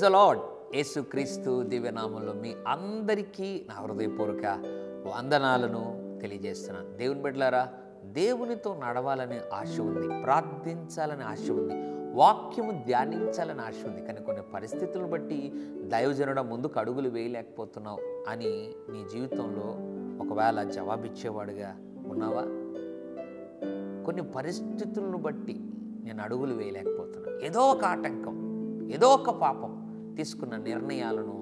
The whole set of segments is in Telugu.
The lord. యేసుక్రీస్తు దివ్యనామంలో మీ అందరికీ నా హృదయపూర్వక వందనాలను తెలియజేస్తున్నాను. దేవుని బిడ్డలారా, దేవునితో నడవాలని ఆశ ఉంది, ప్రార్థించాలని ఆశ ఉంది, వాక్యము ధ్యానించాలని ఆశ ఉంది. కానీ కొన్ని పరిస్థితులను బట్టి దైవజనుడ ముందుకు అడుగులు వేయలేకపోతున్నావు అని నీ జీవితంలో ఒకవేళ జవాబిచ్చేవాడుగా ఉన్నావా? కొన్ని పరిస్థితులను బట్టి నేను అడుగులు వేయలేకపోతున్నాను, ఏదో ఒక ఆటంకం, ఏదో ఒక పాపం తీసుకున్న నిర్ణయాలను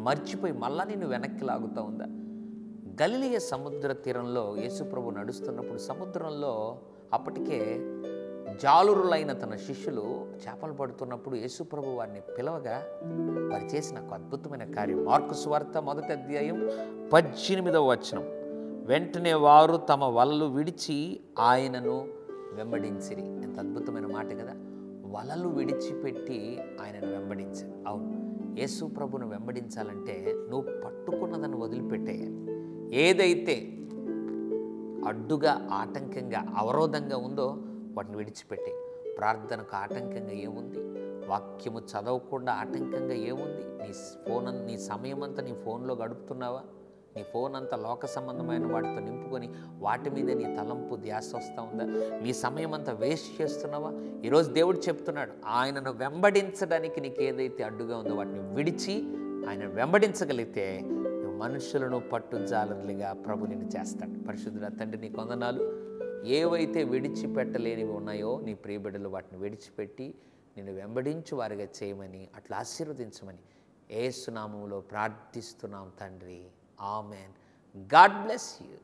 మర్చిపోయి మళ్ళా నేను వెనక్కి లాగుతూ ఉందా? గలిలయ సముద్ర తీరంలో యేసుప్రభు నడుస్తున్నప్పుడు సముద్రంలో అప్పటికే జాలురులైన తన శిష్యులు చేపలు పడుతున్నప్పుడు యేసుప్రభు వారిని పిలవగా వారు చేసిన ఒక అద్భుతమైన కార్యం. మార్కు సువార్త 1వ అధ్యాయం 18వ వచనం. వెంటనే వారు తమ వలలు విడిచి ఆయనను వెంబడించిరి. ఎంత అద్భుతమైన మాట కదా! వలలు విడిచిపెట్టి ఆయనను వెంబడించారు. అవును, యేసు ప్రభును వెంబడించాలంటే నువ్వు పట్టుకున్నదాన్ని వదిలిపెట్టేయాలి. ఏదైతే అడ్డుగా, ఆటంకంగా, అవరోధంగా ఉందో వాటిని విడిచిపెట్టే. ప్రార్థనకు ఆటంకంగా ఏముంది? వాక్యము చదవకుండా ఆటంకంగా ఏముంది? నీ సమయం అంతా నీ ఫోన్లో గడుపుతున్నావా? నీ ఫోన్ అంతా లోక సంబంధమైన వాటితో నింపుకొని వాటి మీద నీ తలంపు ధ్యాస వస్తూ ఉందా? నీ సమయం అంతా వేస్ట్ చేస్తున్నావా? ఈరోజు దేవుడు చెప్తున్నాడు, ఆయనను వెంబడించడానికి నీకు ఏదైతే అడ్డుగా ఉందో వాటిని విడిచి ఆయన వెంబడించగలిగితే నువ్వు మనుషులను పట్టుజాలరులుగా ప్రభు నిన్ను చేస్తాడు. పరిశుద్ధుడా తండ్రి, నీ కొందనాలు. ఏవైతే విడిచిపెట్టలేనివి ఉన్నాయో నీ ప్రియబిడ్డలు వాటిని విడిచిపెట్టి నిన్ను వెంబడించు వారిగా చేయమని, అట్లా ఆశీర్వదించమని యేసు నామములో ప్రార్థిస్తున్నాం తండ్రి. ఆమెన్. God bless you.